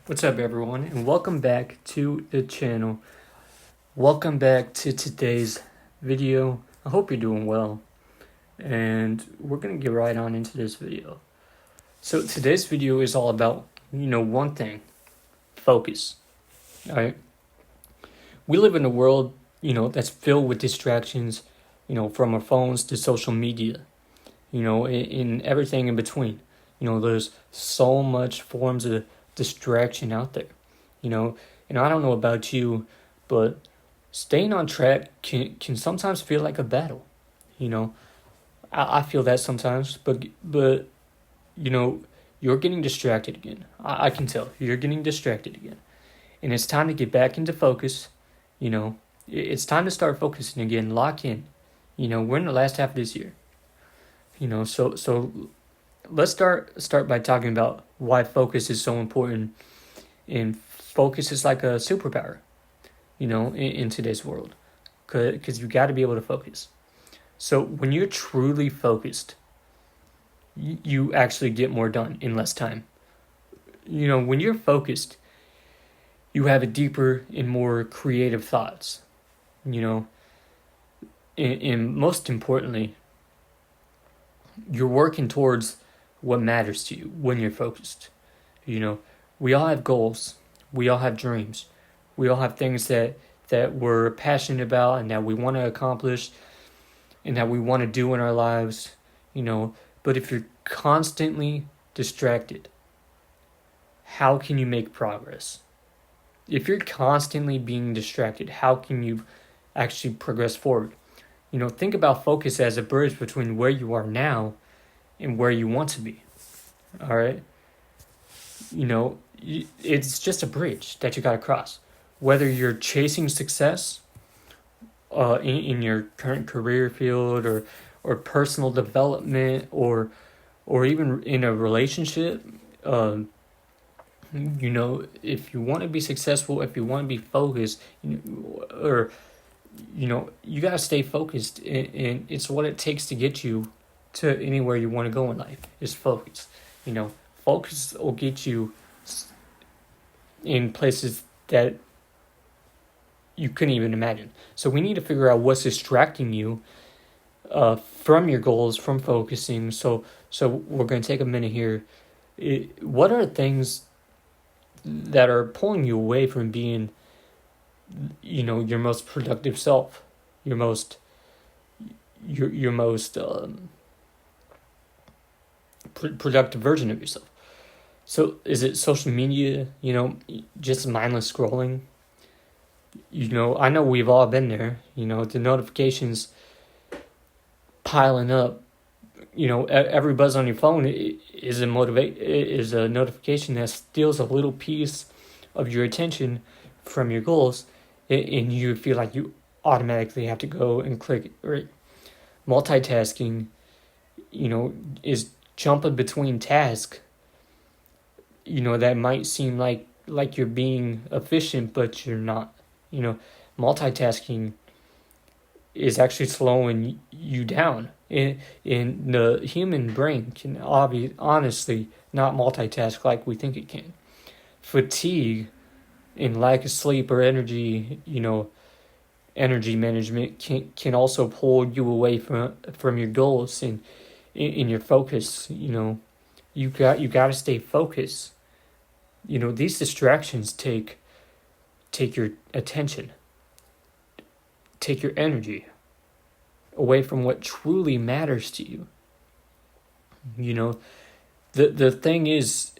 What's up, everyone, and welcome back to the channel. Welcome back to today's video. I hope you're doing well, and we're gonna get right on into this video. So today's video is all about, one thing: focus. All right. We live in a world, that's filled with distractions, from our phones to social media, in everything in between. There's so much forms of distraction out there, and I don't know about you, but staying on track can sometimes feel like a battle. you know I feel that sometimes, but you're getting distracted again. I can tell you're getting distracted again, and it's time to get back into focus. It's time to start focusing again. Lock in. We're in the last half of this year. So let's start by talking about why focus is so important. And focus is like a superpower, in today's world, because you got to be able to focus. So when you're truly focused, you actually get more done in less time. When you're focused, you have a deeper and more creative thoughts. And most importantly, you're working towards what matters to you when you're focused. We all have goals. We all have dreams. We all have things that we're passionate about and that we want to accomplish and that we want to do in our lives. But if you're constantly distracted, how can you make progress? If you're constantly being distracted, how can you actually progress forward? Think about focus as a bridge between where you are now and where you want to be. All right? It's just a bridge that you got to cross. Whether you're chasing success in your current career field or personal development or even in a relationship, if you want to be successful, if you want to be focused, you got to stay focused, and it's what it takes to get you to anywhere you want to go in life is focus. Focus will get you in places that you couldn't even imagine. So we need to figure out what's distracting you from your goals, from focusing. So we're going to take a minute here. What are things that are pulling you away from being, your most productive self, your most productive version of yourself? So is it social media, just mindless scrolling? I know we've all been there, the notifications piling up. Every buzz on your phone is a notification that steals a little piece of your attention from your goals, and you feel like you automatically have to go and click it, right? Multitasking, is jumping between tasks, that might seem like you're being efficient, but you're not. Multitasking is actually slowing you down. In the human brain can honestly not multitask like we think it can. Fatigue and lack of sleep or energy, energy management can also pull you away from your goals and in your focus. You got to stay focused. These distractions take your attention, take your energy away from what truly matters to you. The thing is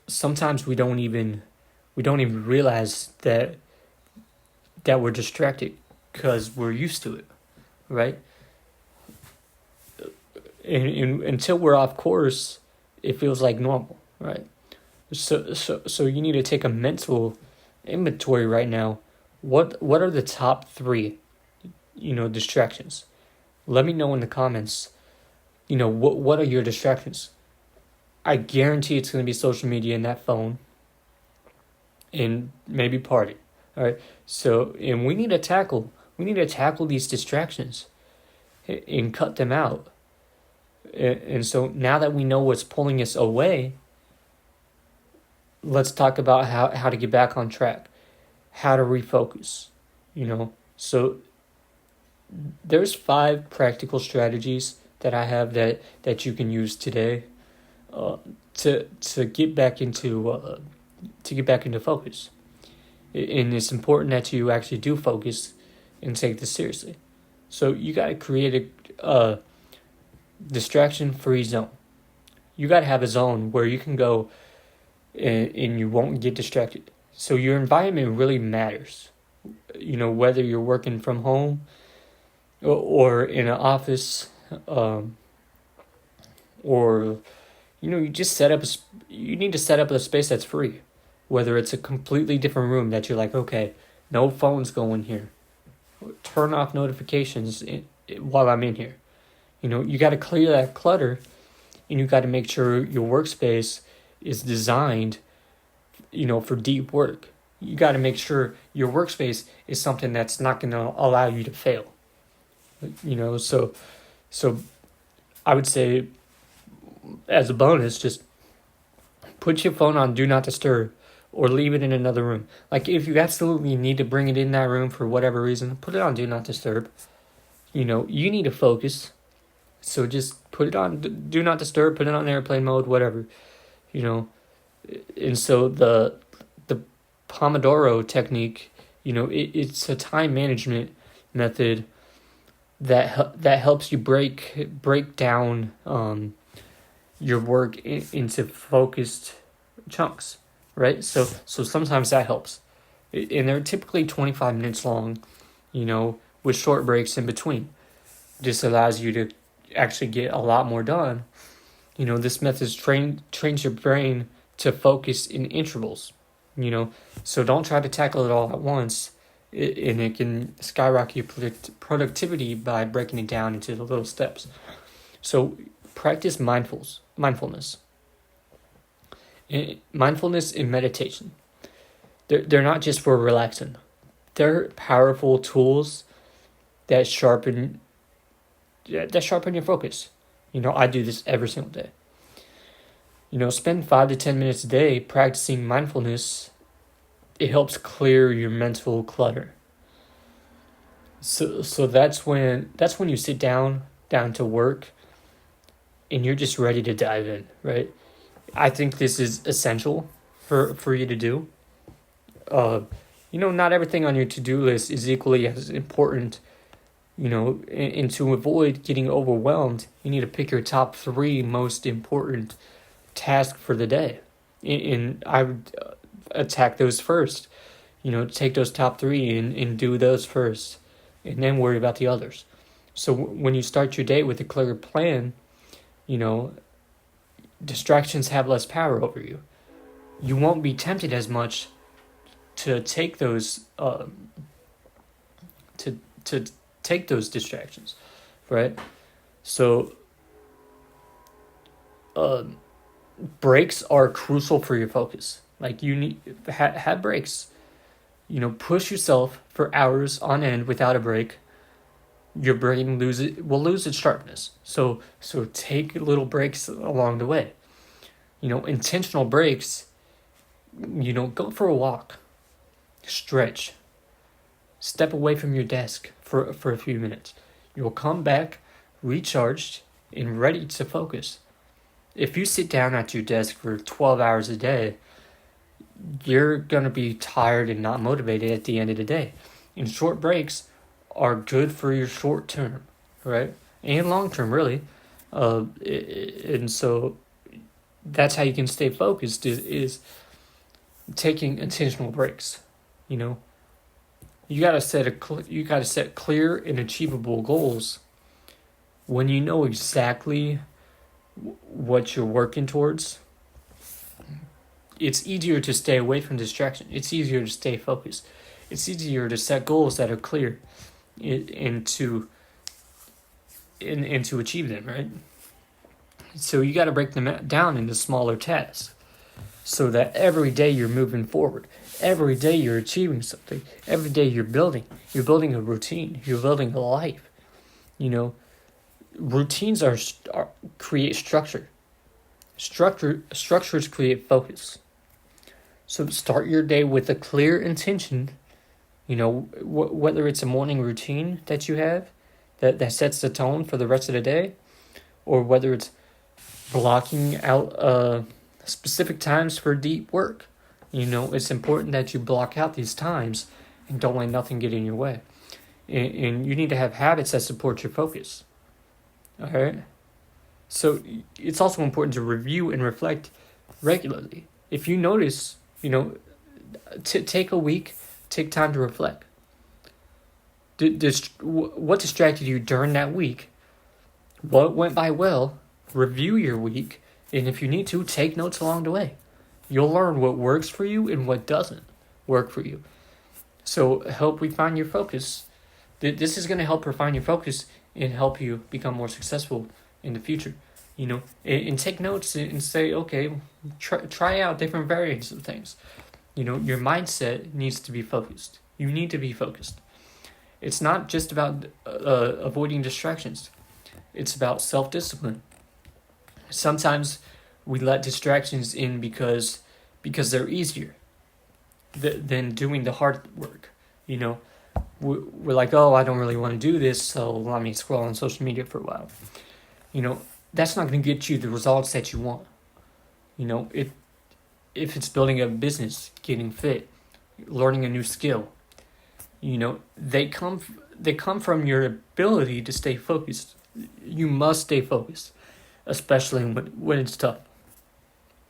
sometimes we don't even realize that we're distracted because we're used to it, right? And until we're off course, it feels like normal, right? So you need to take a mental inventory right now. What are the top 3, distractions? Let me know in the comments. What are your distractions? I guarantee it's going to be social media and that phone, and maybe party. All right. So, and we need to tackle these distractions and cut them out. And so now that we know what's pulling us away, let's talk about how to get back on track, how to refocus, So there's 5 practical strategies that I have that you can use today to get back into focus. And it's important that you actually do focus and take this seriously. So you got to create a distraction-free zone. You got to have a zone where you can go and you won't get distracted. So your environment really matters. Whether you're working from home or in an office, or you just you need to set up a space that's free. Whether it's a completely different room that you're like, okay, no phones going here. Turn off notifications while I'm in here. You got to clear that clutter, and you got to make sure your workspace is designed, for deep work. You got to make sure your workspace is something that's not going to allow you to fail. So I would say, as a bonus, just put your phone on Do Not Disturb or leave it in another room. Like, if you absolutely need to bring it in that room for whatever reason, put it on Do Not Disturb. You need to focus. So just put it on Do Not Disturb, put it on airplane mode, whatever. And so the Pomodoro technique, it's a time management method that helps you break down your work into focused chunks, right? So sometimes that helps, and they're typically 25 minutes long, with short breaks in between. This allows you to actually get a lot more done. This method trains your brain to focus in intervals. So don't try to tackle it all at once, and it can skyrocket your productivity by breaking it down into the little steps. So practice mindfulness. Mindfulness and meditation. They're not just for relaxing. They're powerful tools that sharpen your focus. I do this every single day. Spend 5 to 10 minutes a day practicing mindfulness. It helps clear your mental clutter. So that's when you sit down to work, and you're just ready to dive in, right? I think this is essential for you to do. Not everything on your to-do list is equally as important. And to avoid getting overwhelmed, you need to pick your top 3 most important tasks for the day. And I would attack those first. Take those top 3 and do those first, and then worry about the others. So when you start your day with a clear plan, distractions have less power over you. You won't be tempted as much to take those to take those distractions, right? So breaks are crucial for your focus. Like, you need have breaks. Push yourself for hours on end without a break. Your brain will lose its sharpness. So take little breaks along the way. Intentional breaks. Go for a walk, stretch, step away from your desk for a few minutes. You'll come back recharged and ready to focus. If you sit down at your desk for 12 hours a day, you're going to be tired and not motivated at the end of the day. And short breaks are good for your short term, right? And long term, really. And so that's how you can stay focused is taking intentional breaks. You gotta set clear and achievable goals. When you know exactly what you're working towards, it's easier to stay away from distraction. It's easier to stay focused. It's easier to set goals that are clear and to achieve them, right? So you got to break them down into smaller tasks so that every day you're moving forward. Every day you're achieving something. Every day you're building. You're building a routine. You're building a life. Routines create structure. Structures create focus. So start your day with a clear intention. Whether it's a morning routine that you have that sets the tone for the rest of the day, or whether it's blocking out specific times for deep work. It's important that you block out these times and don't let nothing get in your way. And you need to have habits that support your focus. All right? So it's also important to review and reflect regularly. If you notice, take a week, take time to reflect. What distracted you during that week? What went by well? Review your week, and if you need to, take notes along the way. You'll learn what works for you and what doesn't work for you. So help refine your focus. This is going to help refine your focus and help you become more successful in the future. And take notes and say, okay, try out different variants of things. Your mindset needs to be focused. You need to be focused. It's not just about avoiding distractions. It's about self-discipline. Sometimes we let distractions in because they're easier than doing the hard work. We're like, oh, I don't really want to do this, so let me scroll on social media for a while. That's not going to get you the results that you want. If it's building a business, getting fit, learning a new skill, they come from your ability to stay focused. You must stay focused, especially when it's tough.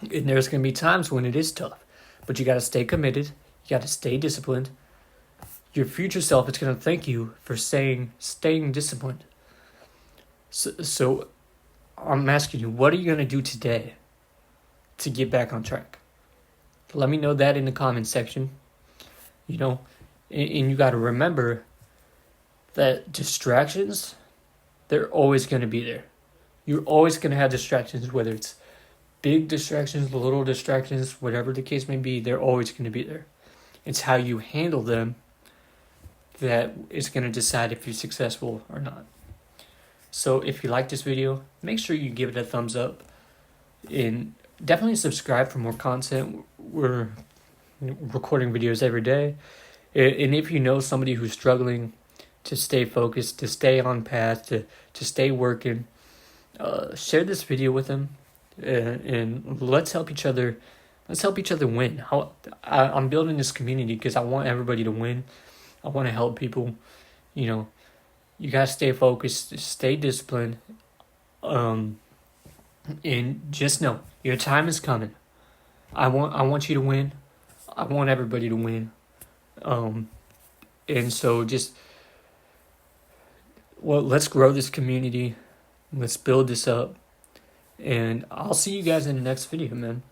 And there's going to be times when it is tough, but you got to stay committed. You got to stay disciplined. Your future self is going to thank you for staying disciplined. So I'm asking you, what are you going to do today to get back on track? Let me know that in the comments section. And you got to remember that distractions, they're always going to be there. You're always going to have distractions, whether it's big distractions, little distractions, whatever the case may be, they're always going to be there. It's how you handle them that is going to decide if you're successful or not. So if you like this video, make sure you give it a thumbs up and definitely subscribe for more content. We're recording videos every day. And if you know somebody who's struggling to stay focused, to stay on path, to stay working, share this video with them, and let's help each other. Let's help each other win. I'm building this community because I want everybody to win. I want to help people. You gotta stay focused, stay disciplined, and just know your time is coming. I want you to win. I want everybody to win. And so let's grow this community. Let's build this up. And I'll see you guys in the next video, man.